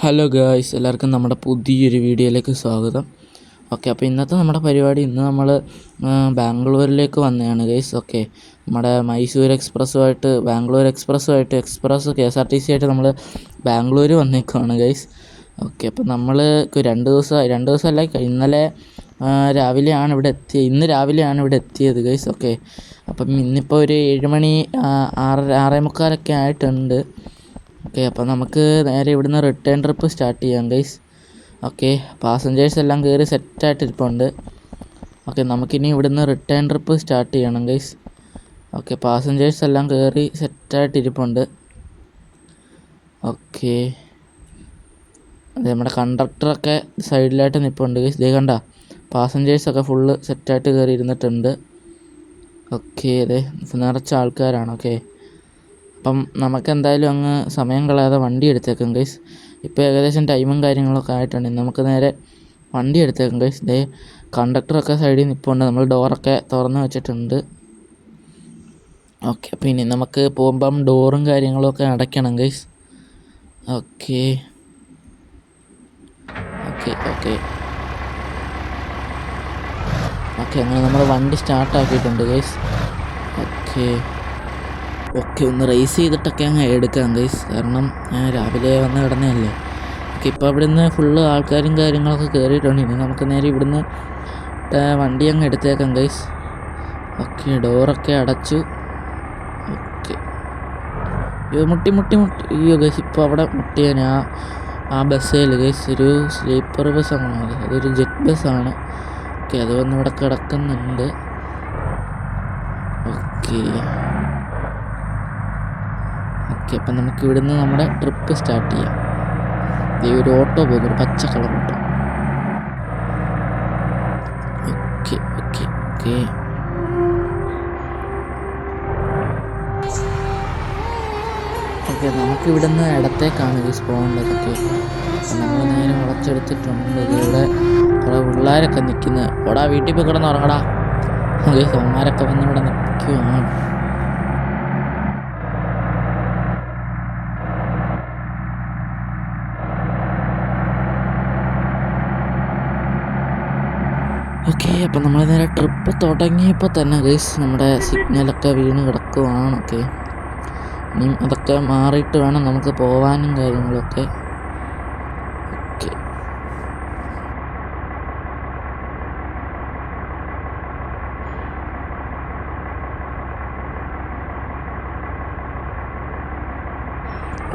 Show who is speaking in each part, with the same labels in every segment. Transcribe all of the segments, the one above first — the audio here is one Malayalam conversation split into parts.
Speaker 1: ഹലോ ഗായ്സ്, എല്ലാവർക്കും നമ്മുടെ പുതിയൊരു വീഡിയോയിലേക്ക് സ്വാഗതം. ഓക്കെ, അപ്പോൾ ഇന്നത്തെ നമ്മുടെ പരിപാടി, ഇന്ന് നമ്മൾ ബാംഗ്ലൂരിലേക്ക് വന്നതാണ് ഗൈസ്. ഓക്കെ, നമ്മുടെ മൈസൂർ എക്സ്പ്രസ്സുമായിട്ട് എക്സ്പ്രസ് KSRTC ആയിട്ട് നമ്മൾ ബാംഗ്ലൂർ വന്നേക്കുവാണ് ഗൈസ്. ഓക്കെ, അപ്പോൾ നമ്മൾ രണ്ട് ദിവസമല്ല, ഇന്ന് രാവിലെയാണ് ഇവിടെ എത്തിയത് ഗൈസ്. ഓക്കെ, അപ്പം ഇന്നിപ്പോൾ ഒരു 7 മണി 6:45 ആയിട്ടുണ്ട്. ഓക്കെ, അപ്പോൾ നമുക്ക് നേരെ ഇവിടുന്ന് റിട്ടേൺ ട്രിപ്പ് സ്റ്റാർട്ട് ചെയ്യാം ഗൈസ്. ഓക്കെ, പാസഞ്ചേഴ്സ് എല്ലാം കയറി സെറ്റായിട്ടിരിപ്പുണ്ട്. ഓക്കെ, നമുക്കിനി ഇവിടുന്ന് റിട്ടേൺ ട്രിപ്പ് സ്റ്റാർട്ട് ചെയ്യണം ഗൈസ്. ഓക്കെ, പാസഞ്ചേഴ്സ് എല്ലാം കയറി സെറ്റായിട്ടിരിപ്പുണ്ട്. ഓക്കെ, അതെ, നമ്മുടെ കണ്ടക്ടറൊക്കെ സൈഡിലായിട്ട് നിൽപ്പുണ്ട് ഗൈസ്. ഇതേ കണ്ട, പാസഞ്ചേഴ്സൊക്കെ ഫുള്ള് സെറ്റായിട്ട് കയറി ഇരുന്നിട്ടുണ്ട്. ഓക്കെ, അതെ, നിറച്ച ആൾക്കാരാണ്. ഓക്കെ, അപ്പം നമുക്ക് എന്തായാലും അങ്ങ് സമയം കളയാതെ വണ്ടി എടുത്തേക്കാം ഗൈസ്. ഇപ്പോൾ ഏകദേശം ടൈമും കാര്യങ്ങളൊക്കെ ആയിട്ടുണ്ട്. നമുക്ക് നേരെ വണ്ടി എടുത്തേക്കാം ഗൈസ്. ദേ കണ്ടക്ടറൊക്കെ സൈഡിൽ നിൽപ്പുണ്ട്. നമ്മൾ ഡോറൊക്കെ തുറന്ന് വെച്ചിട്ടുണ്ട്. ഓക്കെ, അപ്പോൾ ഇനി നമുക്ക് പോകുമ്പം ഡോറും കാര്യങ്ങളൊക്കെ അടയ്ക്കണം guys. Okay okay okay okay അങ്ങനെ നമ്മൾ വണ്ടി സ്റ്റാർട്ടാക്കിയിട്ടുണ്ട് ഗൈസ്. ഓക്കെ, ഒന്ന് റേസ് ചെയ്തിട്ടൊക്കെ അങ്ങ് എടുക്കാം ഗൈസ്, കാരണം ഞാൻ രാവിലെ വന്ന് കിടന്നതല്ലേ. ഓക്കെ, ഇപ്പോൾ ഇവിടുന്ന് ഫുള്ള് ആൾക്കാരും കാര്യങ്ങളൊക്കെ കയറിയിട്ടുണ്ട്. ഇനി നമുക്ക് നേരെ ഇവിടുന്ന് വണ്ടി അങ്ങ് എടുത്തേക്കാം ഗൈസ്. ഓക്കെ, ഡോറൊക്കെ അടച്ചു. ഓക്കെ, മുട്ടി അയ്യോ ഗൈസ്, ഇപ്പോൾ അവിടെ മുട്ടിയാണ് ആ ബസ്സിൽ ഗൈസ്. ഒരു സ്ലീപ്പർ ബസ്സാണ്, അതൊരു ജെറ്റ് ബസ്സാണ്. ഓക്കെ, അത് വന്ന് ഇവിടെ കിടക്കുന്നുണ്ട്. ഓക്കെ, അപ്പം നമുക്ക് ഇവിടുന്ന് നമ്മുടെ ട്രിപ്പ് സ്റ്റാർട്ട് ചെയ്യാം. ഈ ഒരു ഓട്ടോ പോകുന്നു, ഒരു പച്ച colour auto. Okay okay okay okay നമുക്ക് ഇവിടുന്ന് ഇടത്തേക്കാണ് ഗൈസ് പോകേണ്ടതൊക്കെ. അപ്പം നമ്മൾ നേരെ വളച്ചെടുത്തിട്ടുണ്ട്. ഇവിടെ കുറേ പിള്ളേരൊക്കെ നിൽക്കുന്നത്. ഓടാ, വീട്ടിൽ പോയി കിടന്ന് ഉറങ്ങടാ ഗൈസ്. അവന്മാരൊക്കെ വന്ന് ഇവിടെ നിൽക്കുകയാണ്. ഓക്കെ, അപ്പം നമ്മൾ നേരെ ട്രിപ്പ് തുടങ്ങിയപ്പോൾ തന്നെ ഗൈസ് നമ്മുടെ സിഗ്നലൊക്കെ വീണ് കിടക്കുവാണ്. ഓക്കെ, ഇനിയും അതൊക്കെ മാറിയിട്ട് വേണം നമുക്ക് പോകാനും കാര്യങ്ങളൊക്കെ. ഓക്കെ,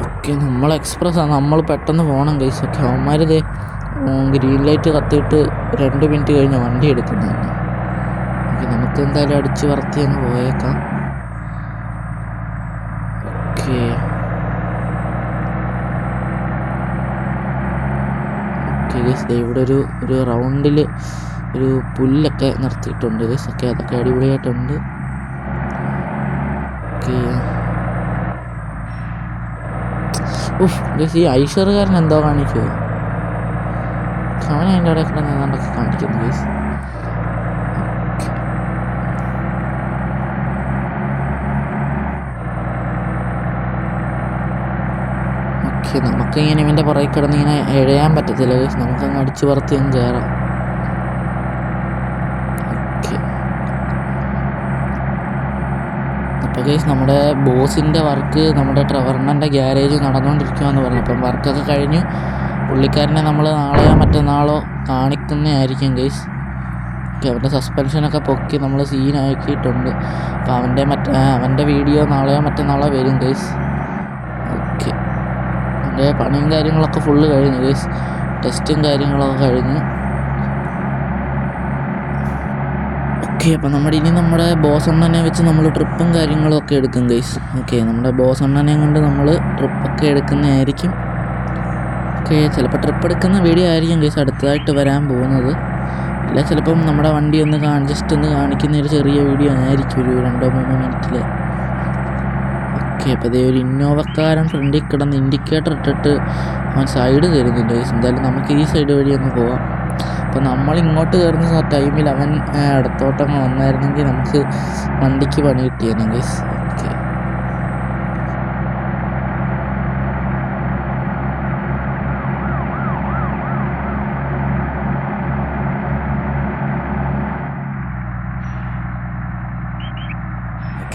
Speaker 1: ഓക്കെ നമ്മൾ എക്സ്പ്രസ്സാണ്, നമ്മൾ പെട്ടെന്ന് പോകണം ഗൈസ്. ഓക്കെ, അവന്മാരിതേ ഗ്രീൻ ലൈറ്റ് കത്തിയിട്ട് 2 മിനിറ്റ് കഴിഞ്ഞ് വണ്ടി എടുക്കുന്നതാണ്. ഓക്കെ, നമുക്ക് എന്തായാലും അടിച്ച് പറത്തി അങ്ങ് പോയേക്കാം. ഓക്കെ ഓക്കെ ഗൈസ്, ഇവിടെ ഒരു റൗണ്ടിൽ ഒരു പുല്ലൊക്കെ നിർത്തിയിട്ടുണ്ട് ഗൈസ്. ഓക്കെ, അതൊക്കെ അടിപൊളിയായിട്ടുണ്ട്. ഓക്കെ, ഗൈസ്, ഈ ഐഷറുകാരൻ എന്തോ കാണിക്കുമോ? അവൻ അതിൻ്റെ അവിടെ കൂടെ നിന്നാണ്ടൊക്കെ കാണിക്കുന്നു ഗൈസ്. ഓക്കെ, നമുക്കിങ്ങനെ ഇവൻ്റെ പുറകെ കിടന്ന് ഇങ്ങനെ എഴയാൻ പറ്റത്തില്ല ഗൈസ്. നമുക്കങ്ങ് അടിച്ച് പറത്തി അങ്ങ് കയറാം. ഓക്കെ, അപ്പോൾ ഗൈസ് നമ്മുടെ ബോസിൻ്റെ വർക്ക് നമ്മുടെ ട്രെവർണൻ്റെ ഗ്യാരേജ് നടന്നുകൊണ്ടിരിക്കുകയെന്ന് പറഞ്ഞു. അപ്പം വർക്കൊക്കെ കഴിഞ്ഞു. പുള്ളിക്കാരനെ നമ്മൾ നാളെയോ മറ്റന്നാളോ കാണിക്കുന്നതായിരിക്കും ഗൈസ്. ഓക്കെ, അവൻ്റെ സസ്പെൻഷനൊക്കെ പൊക്കി നമ്മൾ സീനാക്കിയിട്ടുണ്ട്. അപ്പോൾ അവൻ്റെ വീഡിയോ നാളെയോ മറ്റന്നാളോ വരും ഗൈസ്. ഓക്കെ, അവൻ്റെ പണിയും കാര്യങ്ങളൊക്കെ ഫുള്ള് കഴിഞ്ഞു ഗൈസ്. ടെസ്റ്റും കാര്യങ്ങളൊക്കെ കഴിഞ്ഞു. ഓക്കെ, അപ്പോൾ നമ്മുടെ ബോസ് അണ്ണനെ വെച്ച് നമ്മൾ ട്രിപ്പും കാര്യങ്ങളും ഒക്കെ എടുക്കും ഗൈസ്. ഓക്കെ, നമ്മുടെ ബോസ് അണ്ണനെ കൊണ്ട് നമ്മൾ ട്രിപ്പൊക്കെ എടുക്കുന്നതായിരിക്കും. ഓക്കെ, ചിലപ്പോൾ ട്രിപ്പ് എടുക്കുന്ന വീഡിയോ ആയിരിക്കും ഗൈസ് അടുത്തതായിട്ട് വരാൻ പോകുന്നത്. അല്ല, ചിലപ്പം നമ്മുടെ വണ്ടി ഒന്ന് ജസ്റ്റ് ഒന്ന് കാണിക്കുന്ന ഒരു ചെറിയ വീഡിയോ ആയിരിക്കും, ഒരു 2-3 മിനിറ്റിൽ. ഓക്കെ, അപ്പോൾ അതേ ഒരു ഇന്നോവക്കാരൻ ഫ്രണ്ടിൽ കിടന്ന് ഇൻഡിക്കേറ്റർ ഇട്ടിട്ട് അവൻ സൈഡ് തരുന്നുണ്ട് ഗൈസ്. എന്തായാലും നമുക്ക് ഈ സൈഡ് വഴി ഒന്ന് പോവാം. അപ്പോൾ നമ്മൾ ഇങ്ങോട്ട് കയറുന്ന ടൈമിൽ അവൻ ഇടത്തോട്ടങ്ങ് വന്നായിരുന്നെങ്കിൽ നമുക്ക് വണ്ടിക്ക് പണി കിട്ടിയേനെ ഗൈസ്. ഓക്കെ,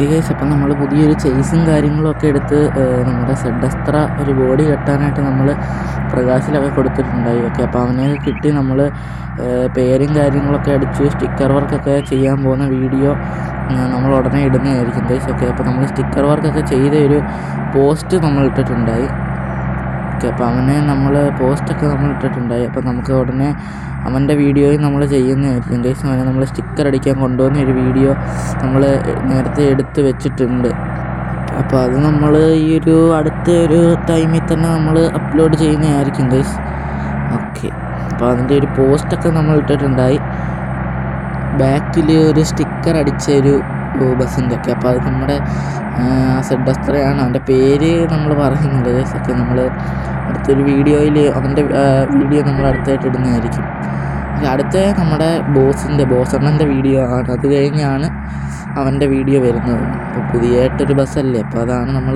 Speaker 1: ഓക്കെ ഗൈസ്, അപ്പം നമ്മൾ പുതിയൊരു ചേസും കാര്യങ്ങളും ഒക്കെ എടുത്ത് നമ്മുടെ സെഡസ്ത്ര ഒരു ബോഡി കെട്ടാനായിട്ട് നമ്മൾ പ്രകാശിലൊക്കെ കൊടുത്തിട്ടുണ്ടായി. ഓക്കെ, അപ്പോൾ അവനെയൊക്കെ കിട്ടി നമ്മൾ പേരും കാര്യങ്ങളൊക്കെ അടിച്ച് സ്റ്റിക്കർ വർക്കൊക്കെ ചെയ്യാൻ പോകുന്ന വീഡിയോ നമ്മൾ ഉടനെ ഇടുന്നതായിരിക്കും ഗൈസ്. ഓക്കെ, അപ്പോൾ നമ്മൾ സ്റ്റിക്കർ വർക്കൊക്കെ ചെയ്ത ഒരു പോസ്റ്റ് നമ്മൾ ഇട്ടിട്ടുണ്ടായി. ഓക്കെ, അപ്പോൾ അവനെ നമ്മൾ പോസ്റ്റൊക്കെ നമ്മൾ ഇട്ടിട്ടുണ്ടായി. അപ്പോൾ നമുക്ക് ഉടനെ അവൻ്റെ വീഡിയോയും നമ്മൾ ചെയ്യുന്നതായിരിക്കും ഗൈസ്. അവനെ നമ്മൾ സ്റ്റിക്കർ അടിക്കാൻ കൊണ്ടുവന്ന ഒരു വീഡിയോ നമ്മൾ നേരത്തെ എടുത്ത് വെച്ചിട്ടുണ്ട്. അപ്പോൾ അത് നമ്മൾ ഈ ഒരു അടുത്ത ഒരു ടൈമിൽ തന്നെ നമ്മൾ അപ്ലോഡ് ചെയ്യുന്നതായിരിക്കും ഗൈസ്. ഓക്കെ, അപ്പോൾ അതിൻ്റെ ഒരു പോസ്റ്റൊക്കെ നമ്മൾ ഇട്ടിട്ടുണ്ടായി. ബാക്കിൽ ഒരു സ്റ്റിക്കർ അടിച്ച ഒരു ബസ്സിൻ്റെ ഒക്കെ. അപ്പോൾ അത് നമ്മുടെ സെഡസ്ത്രയാണ്. അവൻ്റെ പേര് നമ്മൾ പറയുന്നില്ല ഗൈസ്. ഒക്കെ നമ്മൾ അടുത്തൊരു വീഡിയോയിൽ അവൻ്റെ വീഡിയോ നമ്മൾ അടുത്തായിട്ട് ഇടുന്നതായിരിക്കും. അടുത്ത നമ്മുടെ ബോസണ്ണൻ്റെ വീഡിയോ ആണ്. അത് കഴിഞ്ഞാണ് അവൻ്റെ വീഡിയോ വരുന്നത്. അപ്പോൾ പുതിയതായിട്ടൊരു ബസ്സല്ലേ, അപ്പോൾ അതാണ് നമ്മൾ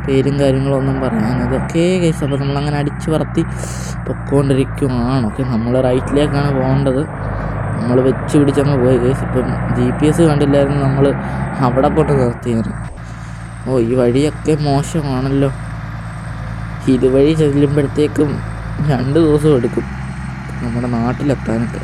Speaker 1: പേരും കാര്യങ്ങളൊന്നും പറയാനത്. ഓക്കെ ഗൈസ്, അപ്പോൾ നമ്മളങ്ങനെ അടിച്ച് പറത്തി പൊക്കോണ്ടിരിക്കുകയാണ്. ഓക്കെ, നമ്മൾ റൈറ്റിലേക്കാണ് പോകേണ്ടത്. നമ്മൾ വെച്ച് പിടിച്ചങ്ങ് പോയി ഗൈസ്. ഇപ്പം GPS കണ്ടില്ലായിരുന്നു, നമ്മൾ അവിടെ കൊണ്ട് നിർത്തിയത്. ഈ വഴിയൊക്കെ മോശമാണല്ലോ. ഇതുവഴി ചെല്ലുമ്പോഴത്തേക്കും 2 ദിവസം എടുക്കും നമ്മുടെ നാട്ടിലെത്താനൊക്കെ.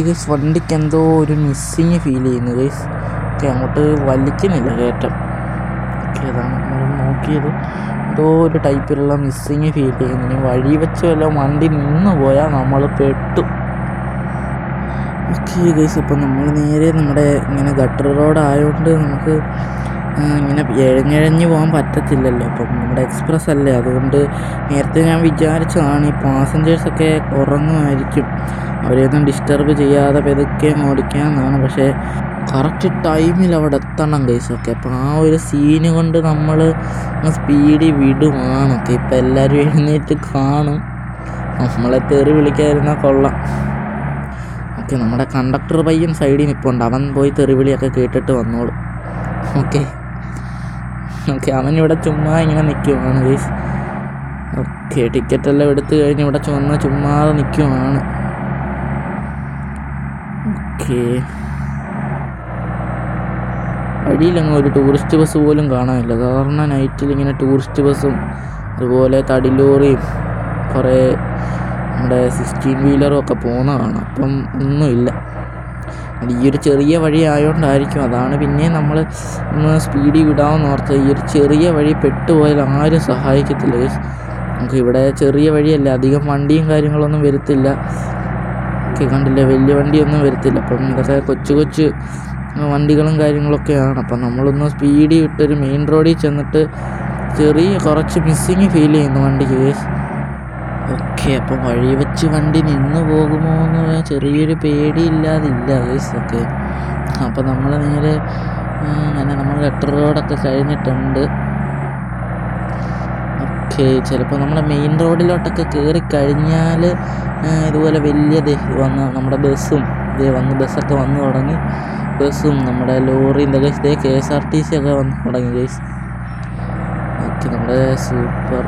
Speaker 1: ഗൈസ്, വണ്ടിക്ക് എന്തോ ഒരു മിസ്സിങ് ഫീൽ ചെയ്യുന്നു ഗൈസ്. ഓക്കെ, അങ്ങോട്ട് വലിക്കുന്നില്ല കയറ്റം. ഓക്കെ, അതാണ് നമ്മൾ നോക്കിയത്. എന്തോ ഒരു ടൈപ്പിലുള്ള മിസ്സിങ് ഫീൽ ചെയ്യുന്നു. ഇനി വഴി വെച്ച് വല്ലതും വണ്ടി നിന്ന് പോയാൽ നമ്മൾ പെട്ടു. ഓക്കെ ഗൈസ്, ഇപ്പം നമ്മൾ നേരെ നമ്മുടെ ഇങ്ങനെ ഗട്ടർ റോഡായതുകൊണ്ട് നമുക്ക് ഇങ്ങനെ എഴഞ്ഞെഴഞ്ഞ് പോകാൻ പറ്റത്തില്ലല്ലോ. അപ്പം നമ്മുടെ എക്സ്പ്രസ് അല്ലേ, അതുകൊണ്ട് നേരത്തെ ഞാൻ വിചാരിച്ചതാണ് ഈ പാസഞ്ചേഴ്സൊക്കെ ഉറങ്ങുമായിരിക്കും, അവരെയൊന്നും ഡിസ്റ്റർബ് ചെയ്യാതെ പെതുക്കെ ഓടിക്കാമെന്നാണ്. പക്ഷേ കറക്റ്റ് ടൈമിൽ അവിടെ എത്തണം ഗൈസ്. ഓക്കെ, അപ്പോൾ ആ ഒരു സീന് കൊണ്ട് നമ്മൾ സ്പീഡിൽ വിടുവാണ്. ഓക്കെ, ഇപ്പം എല്ലാവരും എഴുന്നേറ്റ് കാണും. നമ്മളെ തെറി വിളിക്കാതിരുന്നാൽ കൊള്ളാം. ഓക്കെ, നമ്മുടെ കണ്ടക്ടർ പയ്യൻ സൈഡിൽ നിൽപ്പുണ്ട്. അവൻ പോയി തെറിവിളിയൊക്കെ കേട്ടിട്ട് വന്നോളും. ഓക്കെ, അവനിവിടെ ചുമ്മാ ഇങ്ങനെ നിൽക്കുവാണ് ഗൈസ്. ഓക്കെ, ടിക്കറ്റെല്ലാം എടുത്തു കഴിഞ്ഞ് ഇവിടെ ചുമ്മാതെ നിൽക്കുവാണ്. ഓക്കെ, വഴിയിലങ്ങ് ഒരു ടൂറിസ്റ്റ് ബസ് പോലും കാണാനില്ല. കാരണം നൈറ്റിൽ ഇങ്ങനെ ടൂറിസ്റ്റ് ബസ്സും അതുപോലെ തടിലോറിയും കുറേ നമ്മുടെ 16 വീലറും ഒക്കെ പോകുന്നതാണ്. അപ്പം ഒന്നുമില്ല. അത് ഈ ഒരു ചെറിയ വഴി ആയതുകൊണ്ടായിരിക്കും. അതാണ് പിന്നെ നമ്മൾ ഒന്ന് സ്പീഡിൽ വിടാമെന്ന് ഓർത്ത്. ഈ ഒരു ചെറിയ വഴി പെട്ടുപോയാൽ ആരും സഹായിക്കത്തില്ല. നമുക്ക് ഇവിടെ ചെറിയ വഴിയല്ല, അധികം വണ്ടിയും കാര്യങ്ങളൊന്നും വരത്തില്ല. ഒക്കെ കണ്ടില്ലേ, വലിയ വണ്ടിയൊന്നും വരത്തില്ല. അപ്പം ഇതൊക്കെ കൊച്ചു വണ്ടികളും കാര്യങ്ങളൊക്കെയാണ്. അപ്പം നമ്മളൊന്ന് സ്പീഡിൽ വിട്ടൊരു മെയിൻ റോഡിൽ ചെന്നിട്ട് കുറച്ച് മിസ്സിങ് ഫീൽ ചെയ്യുന്നു വണ്ടിക്ക് ഗൈസ്. ഓക്കെ, അപ്പം വഴി വെച്ച് വണ്ടി നിന്ന് പോകുമോ എന്ന് ചെറിയൊരു പേടിയില്ലാതില്ല ഗൈസ്. ഓക്കെ, അപ്പം നമ്മൾ നേരെ അങ്ങനെ നമ്മൾ ഗട്ടർ റോഡൊക്കെ കഴിഞ്ഞിട്ടുണ്ട്. ഓക്കെ, ചിലപ്പോൾ നമ്മുടെ മെയിൻ റോഡിലോട്ടൊക്കെ കയറി കഴിഞ്ഞാൽ ഇതുപോലെ വലിയ നമ്മുടെ ബസ്സൊക്കെ വന്ന് തുടങ്ങി. ബസ്സും നമ്മുടെ ലോറിയും ഗൈസ്, KSRTC ഒക്കെ വന്ന് തുടങ്ങി ഗൈസ്. ഓക്കെ, നമ്മുടെ സൂപ്പർ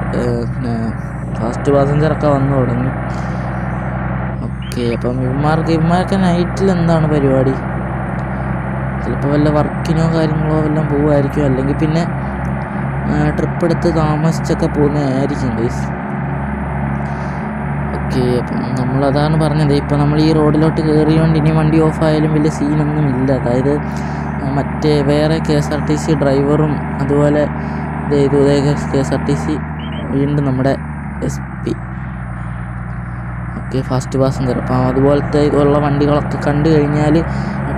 Speaker 1: ഫാസ്റ്റ് പാസഞ്ചറൊക്കെ വന്ന് തുടങ്ങി. ഓക്കെ, അപ്പം ഇവന്മാർക്ക് നൈറ്റിൽ എന്താണ് പരിപാടി? ചിലപ്പോൾ വല്ല വർക്കിനോ കാര്യങ്ങളോ എല്ലാം പോകുമായിരിക്കും, അല്ലെങ്കിൽ പിന്നെ ട്രിപ്പ് എടുത്ത് താമസിച്ചൊക്കെ പോകുന്നതായിരിക്കും ഗൈസ്. ഓക്കെ, അപ്പം നമ്മളതാണ് പറഞ്ഞത്. ഇപ്പം നമ്മൾ ഈ റോഡിലോട്ട് കയറിയോണ്ട് ഇനി വണ്ടി ഓഫായാലും വലിയ സീനൊന്നും ഇല്ല. അതായത് മറ്റേ വേറെ KSRTC ഡ്രൈവറും അതുപോലെ KSRTC വീണ്ടും നമ്മുടെ SP. Okay, fast passenger. അപ്പം അതുപോലത്തെ ഉള്ള വണ്ടികളൊക്കെ കണ്ടു കഴിഞ്ഞാൽ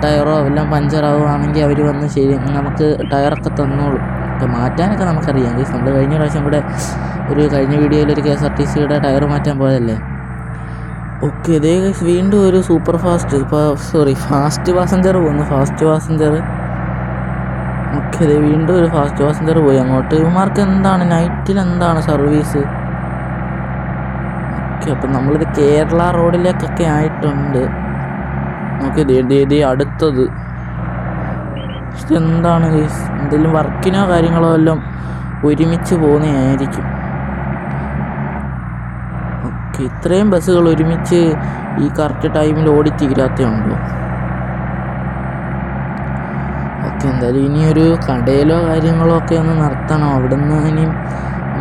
Speaker 1: ടയറോ എല്ലാം പഞ്ചറാവുകയാണെങ്കിൽ അവർ വന്ന് നമുക്ക് ടയറൊക്കെ തന്നോളും. ഒക്കെ മാറ്റാനൊക്കെ നമുക്കറിയാം ഗൈസ്. നമ്മൾ കഴിഞ്ഞ പ്രാവശ്യം കൂടെ കഴിഞ്ഞ വീഡിയോയിൽ ഒരു KSRTCയുടെ ടയർ മാറ്റാൻ പോയതല്ലേ. ഓക്കെ, ഇതേ ഗൈസ് വീണ്ടും ഒരു ഫാസ്റ്റ് പാസഞ്ചർ പോകുന്നു. ഫാസ്റ്റ് പാസഞ്ചർ ഓക്കെ, ഇത് വീണ്ടും ഒരു ഫാസ്റ്റ് പാസഞ്ചർ പോയി അങ്ങോട്ട്. ഇവന്മാർക്ക് എന്താണ് നൈറ്റിൽ എന്താണ് സർവീസ്? ഓക്കെ, അപ്പം നമ്മളിത് കേരള റോഡിലേക്കൊക്കെ ആയിട്ടുണ്ട്. ഓക്കെ, ദേ അടുത്തത്. ഇതെന്താണ് ഗൈസ്? എന്തെങ്കിലും വർക്കിനോ കാര്യങ്ങളോ എല്ലാം ഒരുമിച്ച് പോകുന്നതായിരിക്കും. ഓക്കെ, ഇത്രയും ബസ്സുകൾ ഒരുമിച്ച് ഈ കറക്റ്റ് ടൈമിൽ ഓടിത്തീരാത്തയുണ്ടോ? ഓക്കെ, എന്തായാലും ഇനിയൊരു കടയിലോ കാര്യങ്ങളോ ഒക്കെ ഒന്ന് നിർത്തണം. അവിടുന്ന് ഇനി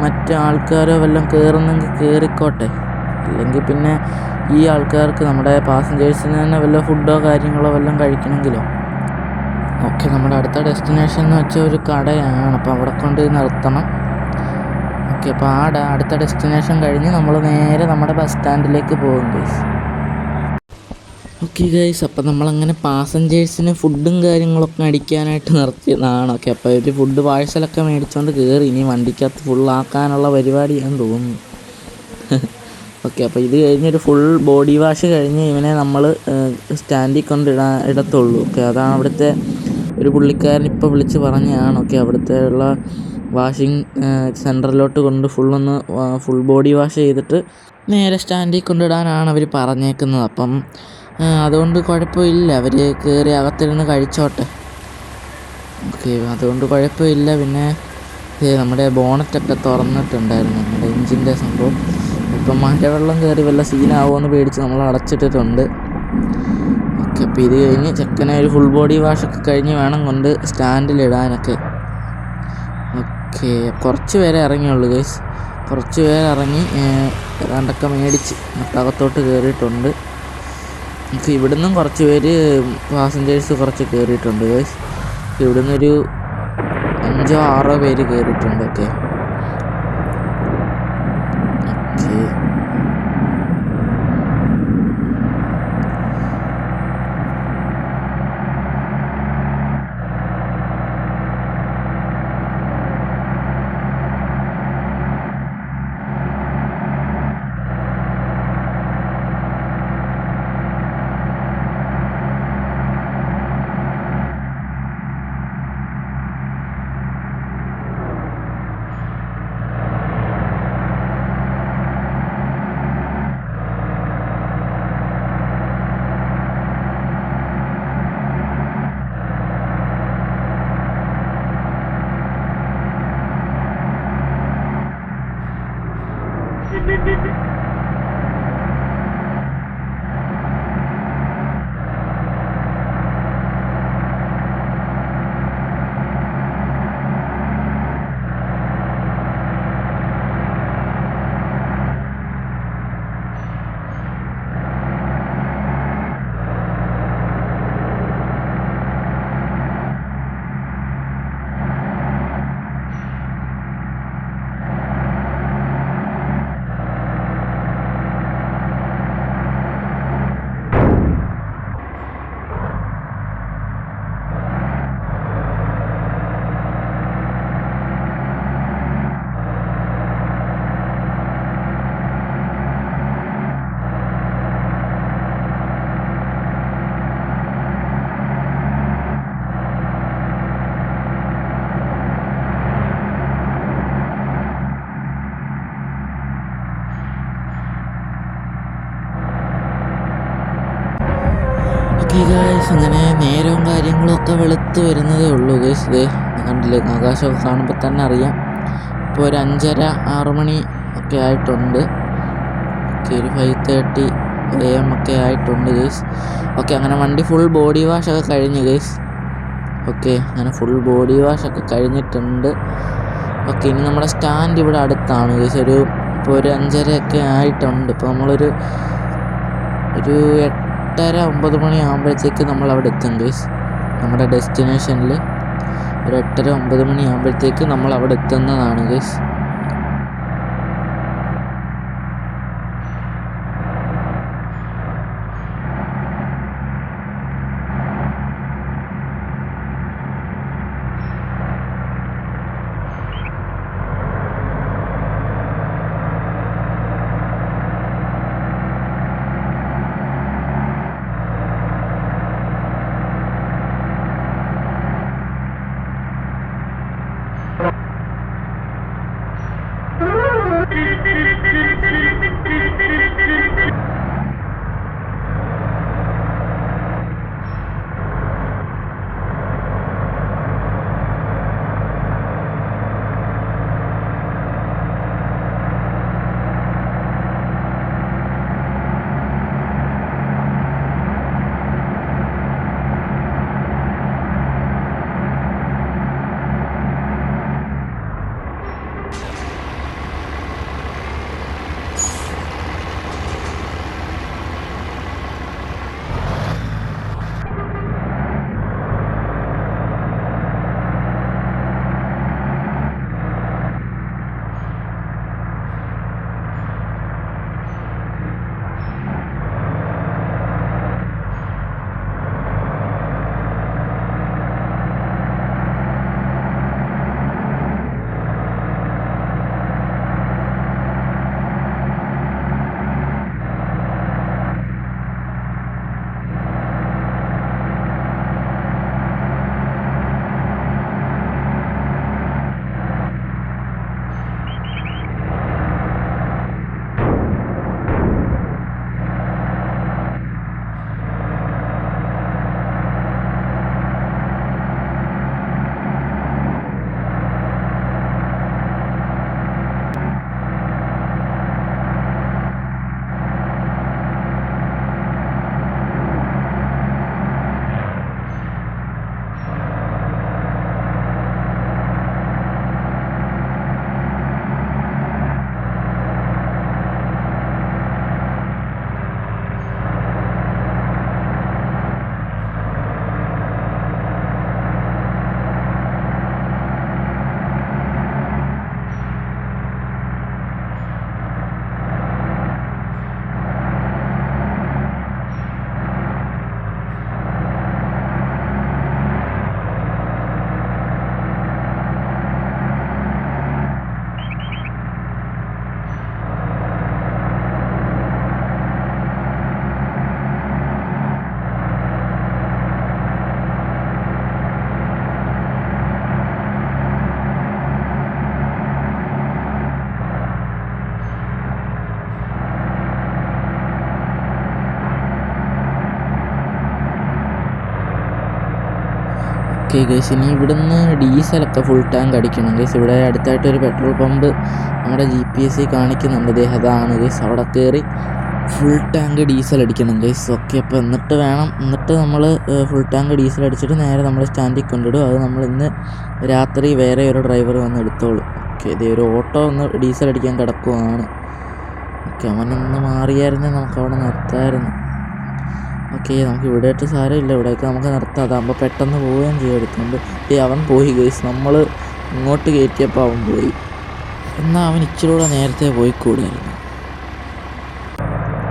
Speaker 1: മറ്റാൾക്കാരോ വല്ലതും കയറുന്നെങ്കിൽ കയറിക്കോട്ടെ. അല്ലെങ്കിൽ പിന്നെ ഈ ആൾക്കാർക്ക്, നമ്മുടെ പാസഞ്ചേഴ്സിന് തന്നെ വല്ല ഫുഡോ കാര്യങ്ങളോ വല്ലതും കഴിക്കണമെങ്കിലോ. ഓക്കെ, നമ്മുടെ അടുത്ത ഡെസ്റ്റിനേഷൻ എന്ന് വെച്ചാൽ ഒരു കടയാണ്. അപ്പോൾ അവിടെ കൊണ്ട് നിർത്തണം. ഓക്കെ, അപ്പോൾ അടുത്ത ഡെസ്റ്റിനേഷൻ കഴിഞ്ഞ് നമ്മൾ നേരെ നമ്മുടെ ബസ് സ്റ്റാൻഡിലേക്ക് പോകും ഗൈസ്. ഓക്കെ ഗൈസ്, അപ്പോൾ നമ്മളങ്ങനെ പാസഞ്ചേഴ്സിന് ഫുഡും കാര്യങ്ങളൊക്കെ അടിക്കാനായിട്ട് നിർത്തിയതാണ്. ഓക്കെ, അപ്പോൾ ഒരു ഫുഡ് പാഴ്സലൊക്കെ മേടിച്ചുകൊണ്ട് കയറി. ഇനി വണ്ടിക്കകത്ത് ഫുള്ളാക്കാനുള്ള പരിപാടിയാണെന്ന് തോന്നുന്നു. ഓക്കെ, അപ്പോൾ ഇത് കഴിഞ്ഞൊരു ഫുൾ ബോഡി വാഷ് കഴിഞ്ഞ് ഇവനെ നമ്മൾ സ്റ്റാൻഡിൽ ഇടത്തുള്ളൂ. ഓക്കെ, അതാണ് അവിടുത്തെ ഒരു പുള്ളിക്കാരൻ ഇപ്പോൾ വിളിച്ച് പറഞ്ഞതാണ്. ഓക്കെ, അവിടുത്തെ ഉള്ള വാഷിംഗ് സെൻറ്ററിലോട്ട് കൊണ്ട് ഫുൾ ബോഡി വാഷ് ചെയ്തിട്ട് നേരെ സ്റ്റാൻഡിൽ കൊണ്ടിടാനാണ് അവർ പറഞ്ഞേക്കുന്നത്. അപ്പം അതുകൊണ്ട് കുഴപ്പമില്ല, അവർ കയറി അകത്തിരുന്ന് കഴിച്ചോട്ടെ. ഓക്കെ, അതുകൊണ്ട് കുഴപ്പമില്ല. പിന്നെ നമ്മുടെ ബോണറ്റൊക്കെ തുറന്നിട്ടുണ്ടായിരുന്നു, നമ്മുടെ എഞ്ചിൻ്റെ സംഭവം. ഇപ്പം മഴവെള്ളം കയറി വല്ല സീനാവുമെന്ന് പേടിച്ച് നമ്മൾ അടച്ചിട്ടിട്ടുണ്ട്. ഓക്കെ, അപ്പോൾ ഇത് കഴിഞ്ഞ് ചെക്കനെ ഒരു ഫുൾ ബോഡി വാഷൊക്കെ കഴിഞ്ഞ് വേണം കൊണ്ട് സ്റ്റാൻഡിലിടാനൊക്കെ. ഓക്കെ, കുറച്ച് പേരെ ഇറങ്ങിയുള്ളൂ ഗൈസ്. കുറച്ച് പേര് ഇറങ്ങി ഏതാണ്ടൊക്കെ മേടിച്ച് അകത്തോട്ട് കയറിയിട്ടുണ്ട്. നമുക്ക് ഇവിടുന്നും കുറച്ച് പേര് പാസഞ്ചേഴ്സ് കുറച്ച് കയറിയിട്ടുണ്ട് ഗൈസ്. ഇവിടുന്നൊരു 5-6 പേര് കയറിയിട്ടുണ്ട്. ഓക്കെ, ഗൈസ്, അങ്ങനെ നേരവും കാര്യങ്ങളൊക്കെ വെളുത്ത് വരുന്നതേ ഉള്ളൂ ഗൈസ്. ഇത് കണ്ടില്ലേ, ആകാശമൊക്കെ കാണുമ്പോൾ തന്നെ അറിയാം. ഇപ്പോൾ ഒരു 5:30-6 മണി ഒക്കെ ആയിട്ടുണ്ട്. ഓക്കെ, ഒരു 5:30 AM ഒക്കെ ആയിട്ടുണ്ട് ഗൈസ്. ഓക്കെ, അങ്ങനെ വണ്ടി ഫുൾ ബോഡി വാഷൊക്കെ കഴിഞ്ഞു ഗൈസ്. ഓക്കെ, അങ്ങനെ ഫുൾ ബോഡി വാഷൊക്കെ കഴിഞ്ഞിട്ടുണ്ട്. ഓക്കെ, ഇനി നമ്മുടെ സ്റ്റാൻഡ് ഇവിടെ അടുത്താണ് ഗൈസ്. ഇപ്പോൾ ഒരു 5:30 ഒക്കെ ആയിട്ടുണ്ട്. ഇപ്പോൾ നമ്മളൊരു 8:30-9 മണി ആകുമ്പോഴത്തേക്ക് നമ്മൾ അവിടെ എത്തും ഗൈസ്. നമ്മുടെ ഡെസ്റ്റിനേഷനിൽ ഒരു 8:30-9 മണി ആകുമ്പോഴത്തേക്ക് നമ്മൾ അവിടെ എത്തുന്നതാണ് ഗൈസ്. ഓക്കെ ഗൈസ്, ഇനി ഇവിടുന്ന് ഡീസലൊക്കെ ഫുൾ ടാങ്ക് അടിക്കണം ഗൈസ്. ഇവിടെ അടുത്തായിട്ടൊരു പെട്രോൾ പമ്പ് നമ്മുടെ GPS കാണിക്കുന്നുണ്ട്. അതാണ് ഗൈസ്, അവിടെ കയറി ഫുൾ ടാങ്ക് ഡീസൽ അടിക്കണം ഗൈസ്. ഓക്കെ, അപ്പോൾ എന്നിട്ട് നമ്മൾ ഫുൾ ടാങ്ക് ഡീസൽ അടിച്ചിട്ട് നേരെ നമ്മൾ സ്റ്റാൻഡിൽ കൊണ്ടിടും. അത് നമ്മൾ ഇന്ന് രാത്രി വേറെ ഒരു ഡ്രൈവർ വന്ന് എടുത്തോളും. ഓക്കെ, ഇതേ ഒരു ഓട്ടോ ഒന്ന് ഡീസൽ അടിക്കാൻ കിടക്കുവാണ്. ഓക്കെ, അവനൊന്ന് മാറിയായിരുന്നേ നമുക്ക് അവിടെ നിർത്താമായിരുന്നു. ഓക്കെ, നമുക്ക് ഇവിടെയായിട്ട് സാരമില്ല, ഇവിടെയൊക്കെ നമുക്ക് നിർത്താം. അതാകുമ്പോൾ പെട്ടെന്ന് പോവുകയും ചെയ്യും എടുത്തുകൊണ്ട്. അവൻ പോയി ഗൈസ്, നമ്മൾ ഇങ്ങോട്ട് കയറ്റിയപ്പോൾ അവൻ പോയി. എന്നാൽ അവൻ ഇച്ചിരി കൂടെ നേരത്തെ പോയിക്കൂടായിരുന്നു.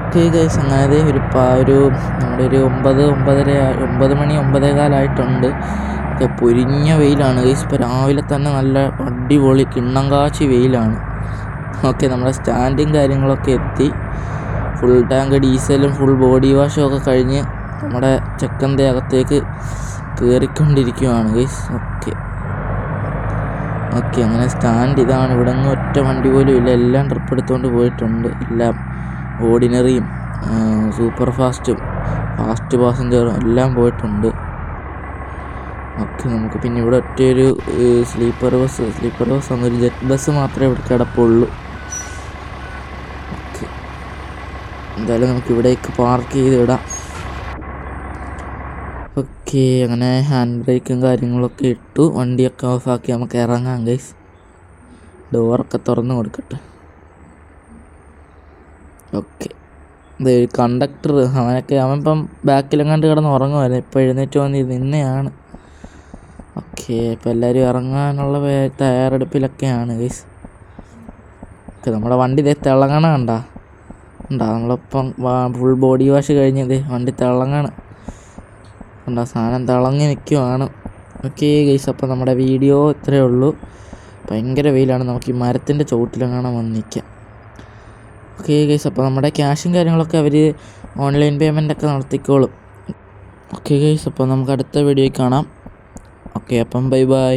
Speaker 1: ഓക്കെ ഗൈസ്, അങ്ങനെ ഒരു നമ്മുടെ ഒരു 9 മണി 9:15 ഒക്കെ പൊരിഞ്ഞ വെയിലാണ് ഗൈസ്. ഇപ്പോൾ രാവിലെ തന്നെ നല്ല അടിപൊളി കിണ്ണം കാച്ചി വെയിലാണ്. ഓക്കെ, നമ്മുടെ സ്റ്റാൻഡും കാര്യങ്ങളൊക്കെ എത്തി. ഫുൾ ടാങ്ക് ഡീസലും ഫുൾ ബോഡി വാഷും ഒക്കെ കഴിഞ്ഞ് നമ്മുടെ ചെക്കൻ്റെ അകത്തേക്ക് കയറിക്കൊണ്ടിരിക്കുകയാണ് ഗൈസ്. ഓക്കെ, അങ്ങനെ സ്റ്റാൻഡ് ഇതാണ്. ഇവിടെ ഒന്നും ഒറ്റ വണ്ടി പോലും ഇല്ല, എല്ലാം ട്രിപ്പ് എടുത്തുകൊണ്ട് പോയിട്ടുണ്ട്. എല്ലാം ഓർഡിനറിയും സൂപ്പർ ഫാസ്റ്റും ഫാസ്റ്റ് പാസഞ്ചറും എല്ലാം പോയിട്ടുണ്ട്. ഓക്കെ, നമുക്ക് പിന്നെ ഇവിടെ ഒറ്റയൊരു സ്ലീപ്പർ ബസ് എന്നൊരു ജെറ്റ് ബസ് മാത്രമേ ഇവിടെ കിടപ്പുള്ളൂ. ഓക്കെ, എന്തായാലും നമുക്ക് ഇവിടേക്ക് പാർക്ക് ചെയ്ത് ഇടാം. ഓക്കെ, അങ്ങനെ ഹാൻഡ് ബ്രേക്കും കാര്യങ്ങളൊക്കെ ഇട്ടു, വണ്ടിയൊക്കെ ഓഫാക്കി നമുക്ക് ഇറങ്ങാം ഗൈസ്. ഡോറൊക്കെ തുറന്ന് കൊടുക്കട്ടെ. ഓക്കെ, ഇതൊരു കണ്ടക്ടർ അവനിപ്പം ബാക്കിലെങ്ങാണ്ട് കിടന്ന് ഉറങ്ങുമായിരുന്നു. ഇപ്പോൾ എഴുന്നേറ്റ് നിന്നെയാണ്. ഓക്കെ, ഇപ്പോൾ എല്ലാവരും ഇറങ്ങാനുള്ള തയ്യാറെടുപ്പിലൊക്കെയാണ് ഗൈസ്. ഓക്കെ, നമ്മുടെ വണ്ടി തിളങ്ങണ കണ്ടാ നമ്മളിപ്പം ഫുൾ ബോഡി വാഷ് കഴിഞ്ഞത് വണ്ടി തിളങ്ങണം സാധനം തിളങ്ങി നിൽക്കുവാണ്. ഓക്കെ ഗൈസ്, അപ്പോൾ നമ്മുടെ വീഡിയോ ഇത്രയേ ഉള്ളൂ. ഭയങ്കര വെയിലാണ്, നമുക്ക് ഈ മരത്തിൻ്റെ ചുവട്ടിലെങ്ങാനും വന്ന് നിൽക്കാം. ഓക്കെ ഗൈസ്, അപ്പോൾ നമ്മുടെ ക്യാഷും കാര്യങ്ങളൊക്കെ അവർ ഓൺലൈൻ പേയ്മെൻ്റൊക്കെ നടത്തിക്കോളും. ഓക്കെ ഗൈസ്, അപ്പോൾ നമുക്ക് അടുത്ത വീഡിയോയിൽ കാണാം. ഓക്കെ, അപ്പം ബൈ.